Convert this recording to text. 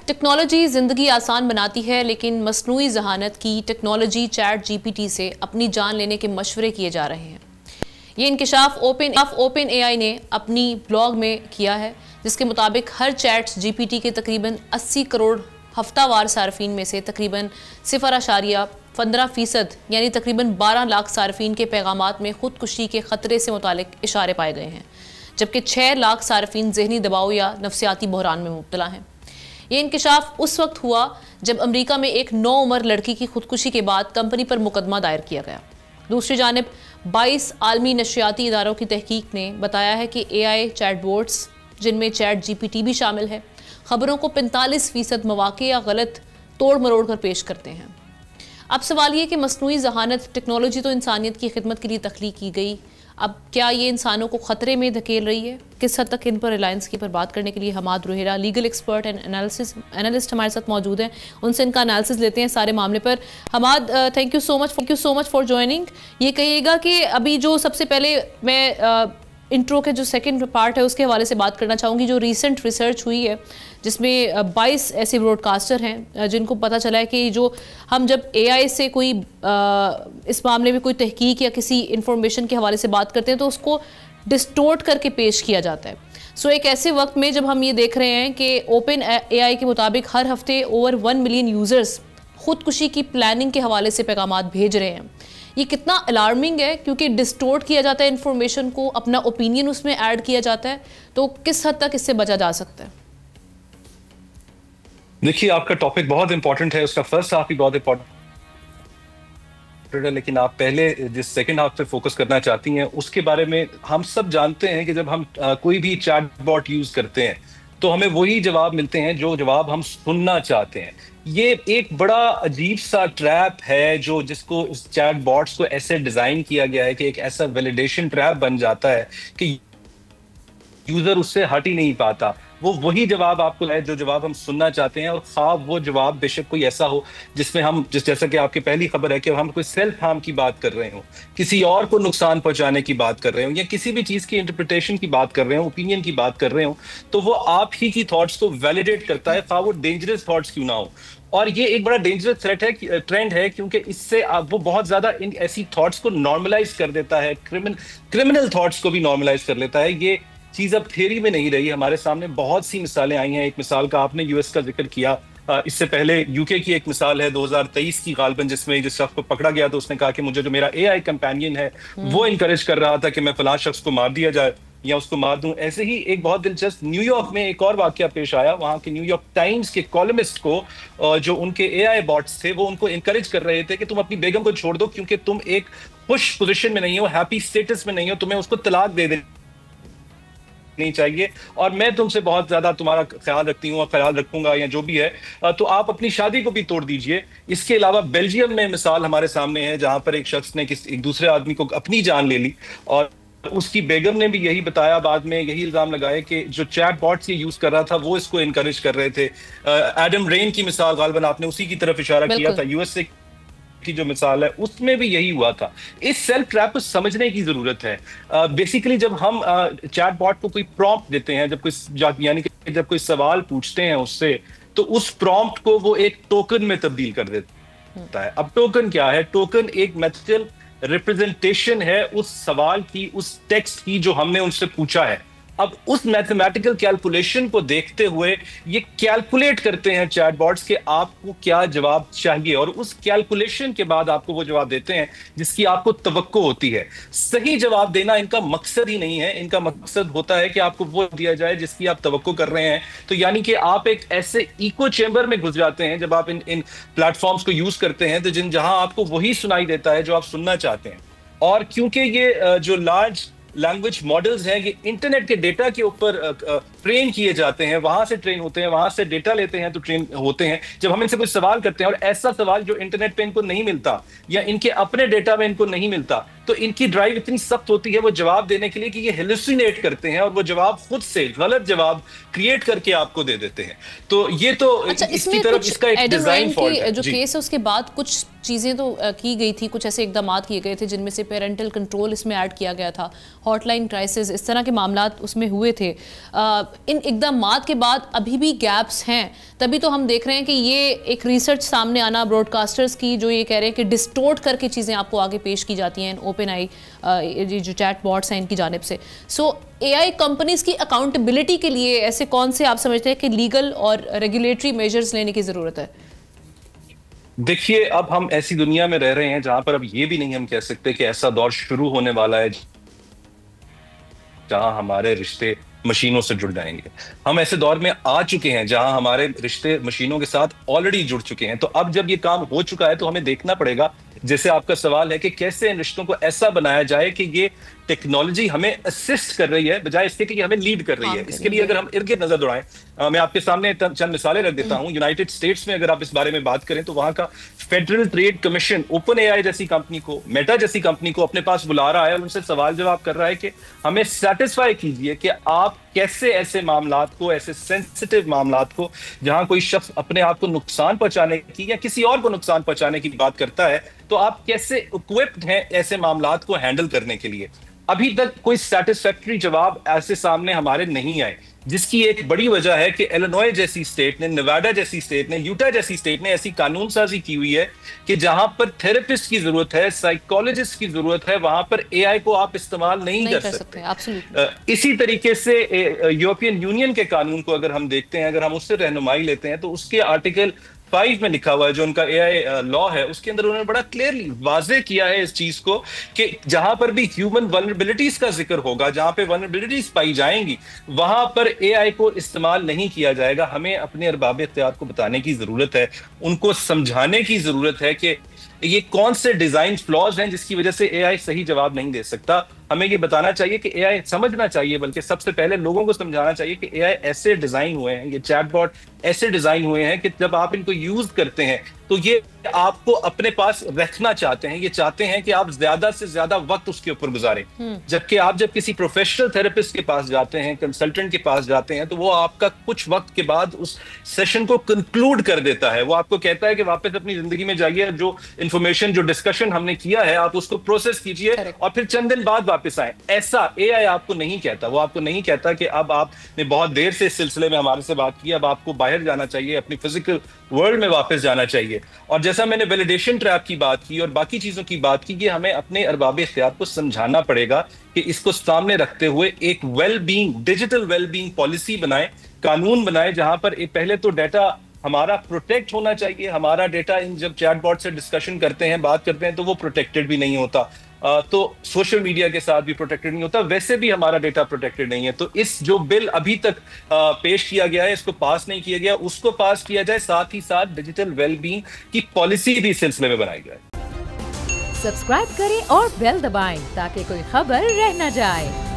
Technology ज़िंदगी आसान बनाती है, लेकिन मसनूई ज़हानत की टेक्नोलॉजी चैट जीपीटी से अपनी जान लेने के मशवरे किए जा रहे हैं। ये इंकशाफ ओपन एआई ने अपनी ब्लॉग में किया है, जिसके मुताबिक हर चैट जीपीटी के तकरीबन 80 करोड़ हफ्तावार सार्फिन में से तकरीबन 0.15% यानी तकरीबन 12 लाख सार्फिन के पैगामात में खुदकुशी के ख़तरे से मुतालिक इशारे पाए गए हैं, जबकि 6 लाख सार्फिन ज़हनी दबाव या नफसियाती बहरान में मुब्तला हैं। ये इंकशाफ उस वक्त हुआ जब अमरीका में एक 9 उम्र लड़की की खुदकुशी के बाद कंपनी पर मुकदमा दायर किया गया। दूसरी जानिब 22 आलमी नशियाती इदारों की तहकीक ने बताया है कि एआई चैटबॉट्स, जिनमें चैट जीपीटी भी शामिल है, खबरों को 45% मौक़े या गलत तोड़ मरोड़ कर पेश करते हैं। अब सवाल ये कि मसनूई ज़हानत टेक्नोलॉजी तो इंसानियत की खिदमत के लिए तख्लीक की गई, अब क्या ये इंसानों को ख़तरे में धकेल रही है? किस हद तक इन पर रिलायंस की पर बात करने के लिए Hamad Ruhera, legal expert and analyst हमारे साथ मौजूद हैं। उनसे इनका एनालिसिस लेते हैं सारे मामले पर। Hammad, thank you so much for joining. ये कहिएगा कि अभी जो सबसे पहले मैं इंट्रो के जो सेकंड पार्ट है उसके हवाले से बात करना चाहूँगी। जो रीसेंट रिसर्च हुई है जिसमें 22 ऐसे ब्रॉडकास्टर हैं जिनको पता चला है कि जो हम जब एआई से कोई इस मामले में कोई तहकीक या किसी इंफॉर्मेशन के हवाले से बात करते हैं तो उसको डिस्टोर्ट करके पेश किया जाता है। सो एक ऐसे वक्त में जब हम ये देख रहे हैं कि ओपन एआई के मुताबिक हर हफ्ते ओवर 1 मिलियन यूज़र्स खुदकुशी की प्लानिंग के हवाले से पैगामात भेज रहे हैं, ये कितना अलार्मिंग है, क्योंकि डिस्टोर्ट किया जाता है इन्फॉर्मेशन को, अपना ओपिनियन उसमें ऐड किया जाता है। तो किस हद तक इससे बचा जा सकता है? देखिए, आपका टॉपिक बहुत इंपॉर्टेंट है, उसका फर्स्ट हाफ भी बहुत इंपॉर्टेंट है, लेकिन आप पहले जिस सेकंड हाफ पे फोकस करना चाहती हैं उसके बारे में हम सब जानते हैं कि जब हम कोई भी चैटबॉट यूज करते हैं तो हमें वही जवाब मिलते हैं जो जवाब हम सुनना चाहते हैं। ये एक बड़ा अजीब सा ट्रैप है जो जिसको चैटबॉट्स को ऐसे डिजाइन किया गया है कि एक ऐसा वैलिडेशन ट्रैप बन जाता है कि यूजर उससे हट ही नहीं पाता। वो वही जवाब आपको है जो जवाब हम सुनना चाहते हैं, और ख्वाब वो जवाब बेशक कोई ऐसा हो जिसमें हम जैसा कि आपकी पहली खबर है कि हम कोई सेल्फ हार्म की बात कर रहे हो, किसी और को नुकसान पहुंचाने की बात कर रहे हो, या किसी भी चीज की इंटरप्रिटेशन की बात कर रहे हो, ओपिनियन की बात कर रहे हो, तो वो आप ही की थॉट्स को वैलिडेट करता है, ख्वाब वो डेंजरस थॉट्स क्यों ना हो। और ये एक बड़ा डेंजरस ट्रेंड है क्योंकि इससे वो बहुत ज्यादा इन ऐसी थॉट्स को नॉर्मलाइज कर देता है, क्रिमिनल थॉट्स को भी नॉर्मलाइज कर लेता है। ये चीज अब थ्योरी में नहीं रही, हमारे सामने बहुत सी मिसालें आई हैं। एक मिसाल का आपने यूएस का जिक्र किया, इससे पहले यूके की एक मिसाल है 2023 की गालबन, जिसमें जिस शख्स को पकड़ा गया तो उसने कहा कि मुझे जो मेरा एआई कंपेनियन है वो इनकरेज कर रहा था कि मैं फलां शख्स को मार दिया जाए या उसको मार दूं। ऐसे ही एक बहुत दिलचस्प न्यूयॉर्क में एक और वाकया पेश आया। वहां के न्यूयॉर्क टाइम्स के कॉलमिस्ट को जो उनके एआई बॉट्स थे वो उनको इनकरेज कर रहे थे कि तुम अपनी बेगम को छोड़ दो क्योंकि तुम एक खुश पोजीशन में नहीं हो, हैप्पी स्टेटस में नहीं हो, तुम्हें उसको तलाक दे नहीं चाहिए, और मैं तुमसे बहुत ज्यादा तुम्हारा ख्याल रखती हूँ और ख्याल रखूंगा या जो भी है, तो आप अपनी शादी को भी तोड़ दीजिए। इसके अलावा बेल्जियम में मिसाल हमारे सामने है जहां पर एक शख्स ने एक दूसरे आदमी को अपनी जान ले ली, और उसकी बेगम ने भी यही बताया, बाद में यही इल्जाम लगाए कि जो चैट बॉट्स ये यूज कर रहा था वो इसको इनकरेज कर रहे थे। एडम रेन की मिसाल गालबन आपने उसी की तरफ इशारा किया था, यूएसए की जो मिसाल है उसमें भी यही हुआ था। इस सेल्फ ट्रैप को समझने की जरूरत है। बेसिकली जब हम चैटबॉट को कोई प्रॉम्प्ट देते हैं, यानी कि जब कोई सवाल पूछते हैं उससे, तो उस प्रॉम्प्ट को वो एक टोकन में तब्दील कर देता है। अब टोकन क्या है? टोकन एक मैथमेटिकल रिप्रेजेंटेशन है उस सवाल की, उस टेक्स्ट की जो हमने उनसे पूछा है। अब उस मैथमेटिकल कैलकुलेशन को देखते हुए ये कैलकुलेट करते हैं चैटबॉट्स के आपको क्या जवाब चाहिए, और उस कैलकुलेशन के बाद आपको वो जवाब देते हैं जिसकी आपको तवक्को होती है। सही जवाब देना इनका मकसद ही नहीं है, इनका मकसद होता है कि आपको वो दिया जाए जिसकी आप तवक्को कर रहे हैं। तो यानी कि आप एक ऐसे इको चेंबर में घुस जाते हैं जब आप इन प्लेटफॉर्म्स को यूज करते हैं, तो जहां आपको वही सुनाई देता है जो आप सुनना चाहते हैं। और क्योंकि ये जो लार्ज लैंग्वेज मॉडल्स हैं ये इंटरनेट के डेटा के ऊपर ट्रेन किए जाते हैं, वहां से ट्रेन होते हैं, वहां से डेटा लेते हैं तो ट्रेन होते हैं। जब हम इनसे कुछ सवाल करते हैं और ऐसा सवाल जो इंटरनेट पे इनको नहीं मिलता या इनके अपने डेटा में इनको नहीं मिलता, तो इनकी ड्राइव इतनी सख्त होती है वो जवाब देने के लिए कि ये हेलुसिनेट करते हैं और वो जवाब खुद से गलत जवाब क्रिएट करके आपको दे देते हैं। तो ये तो इसकी तरफ इसका एक डिजाइन फॉल्ट है। जो केस है उसके बाद कुछ चीजें तो की गई थी, कुछ ऐसे इकदाम किए गए थे जिनमें से पेरेंटल कंट्रोल इसमें ऐड किया गया था, हॉटलाइन क्राइसिस, इस तरह के मामला उसमें हुए थे। इन इकदामात के बाद अभी भी गैप्स हैं, तभी तो हम देख रहे हैं कि ये एक रिसर्च सामने आना ब्रॉडकास्टर्स की जो ये कह रहे हैं कि डिस्टोर्ट करके चीज़ें आपको आगे पेश की जाती हैं ओपन आई जो चैट बॉट्स हैं इनकी जानिब से। सो एआई कंपनीज की अकाउंटेबिलिटी के लिए ऐसे कौन से आप समझते हैं कि लीगल और रेगुलेटरी मेजर्स लेने की ज़रूरत है? देखिए, अब हम ऐसी दुनिया में रह रहे हैं जहां पर अब ये भी नहीं हम कह सकते कि ऐसा दौर शुरू होने वाला है जहां हमारे रिश्ते मशीनों से जुड़ जाएंगे। हम ऐसे दौर में आ चुके हैं जहां हमारे रिश्ते मशीनों के साथ ऑलरेडी जुड़ चुके हैं। तो अब जब ये काम हो चुका है तो हमें देखना पड़ेगा, जैसे आपका सवाल है कि कैसे इन रिश्तों को ऐसा बनाया जाए कि ये टेक्नोलॉजी हमें असिस्ट कर रही है बजाय इसके कि हमें लीड कर रही है। इसके लिए अगर हम इर्द गिर्द नजर दौड़ाएं, मैं आपके सामने चंद मिसालें रख देता हूं। यूनाइटेड स्टेट्स में अगर आप इस बारे में बात करें तो वहां का federal trade commission open AI जैसी कंपनी को, मेटा जैसी कंपनी को अपने पास बुला रहा है और उनसे सवाल जवाब कर रहा है कि हमें सेटिस्फाई कीजिए कि आप कैसे ऐसे मामलात को, ऐसे सेंसिटिव मामलात को, जहां कोई शख्स अपने आप को नुकसान पहुंचाने की या किसी और को नुकसान पहुंचाने की बात करता है, तो आप कैसे इक्विप्ड हैं ऐसे मामलात को हैंडल करने के लिए। अभी तक कोई सेटिस्फैक्टरी जवाब ऐसे सामने हमारे नहीं आए, जिसकी एक बड़ी वजह है कि इलिनॉय जैसी स्टेट ने, नेवाडा जैसी स्टेट ने, यूटा जैसी स्टेट ने ऐसी कानून साजी की हुई है कि जहां पर थेरेपिस्ट की जरूरत है, साइकोलॉजिस्ट की जरूरत है, वहां पर एआई को आप इस्तेमाल नहीं कर सकते। इसी तरीके से यूरोपियन यूनियन के कानून को अगर हम देखते हैं, अगर हम उससे रहनुमाई लेते हैं, तो उसके आर्टिकल 5 में लिखा हुआ है, जो उनका एआई लॉ है, उसके अंदर उन्होंने बड़ा क्लियरली वाजे किया है इस चीज को कि जहां पर भी ह्यूमन वल्नरेबिलिटीज का जिक्र होगा, जहां पे वल्नरेबिलिटीज पाई जाएंगी, वहां पर एआई को इस्तेमाल नहीं किया जाएगा। हमें अपने अरबाब इख्तियार को बताने की जरूरत है, उनको समझाने की जरूरत है कि ये कौन से डिजाइन फ्लॉज हैं जिसकी वजह से एआई सही जवाब नहीं दे सकता। हमें ये बताना चाहिए कि एआई समझना चाहिए, बल्कि सबसे पहले लोगों को समझाना चाहिए कि एआई ऐसे डिजाइन हुए हैं, ये चैटबॉट ऐसे डिजाइन हुए हैं कि जब आप इनको यूज करते हैं तो ये आपको अपने पास रखना चाहते हैं, ये चाहते हैं कि आप ज्यादा से ज्यादा वक्त उसके ऊपर गुजारें। जबकि आप जब किसी प्रोफेशनल थेरेपिस्ट के पास जाते हैं, कंसल्टेंट के पास जाते हैं, तो वो आपका कुछ वक्त के बाद उस सेशन को कंक्लूड कर देता है। वो आपको कहता है कि वापस अपनी जिंदगी में जाइए, जो इंफॉर्मेशन, जो डिस्कशन हमने किया है, आप उसको प्रोसेस कीजिए और फिर चंद दिन बाद वापस आए। ऐसा एआई आपको नहीं कहता। वो आपको नहीं कहता कि अब आपने बहुत देर से इस सिलसिले में हमारे से बात की, अब आपको बाहर जाना चाहिए, अपनी फिजिकल वर्ल्ड में वापस जाना चाहिए। और जैसा मैंने वैलिडेशन ट्रैप की बात की और बाकी चीजों की बात की, कि हमें अपने अरबाब इख्तियार को समझाना पड़ेगा कि इसको सामने रखते हुए एक वेलबींग, डिजिटल वेलबींग पॉलिसी बनाए, कानून बनाए, जहां पर पहले तो डाटा हमारा प्रोटेक्ट होना चाहिए। हमारा डाटा इन जब चैटबॉट से डिस्कशन करते हैं, बात करते हैं, तो वो प्रोटेक्टेड भी नहीं होता। तो सोशल मीडिया के साथ भी प्रोटेक्टेड नहीं होता, वैसे भी हमारा डेटा प्रोटेक्टेड नहीं है। तो इस जो बिल अभी तक पेश किया गया है, इसको पास नहीं किया गया, उसको पास किया जाए, साथ ही साथ डिजिटल वेलबींग की पॉलिसी भी इस सिलसिले में बनाई जाए। सब्सक्राइब करें और बेल दबाएं ताकि कोई खबर रह न जाए।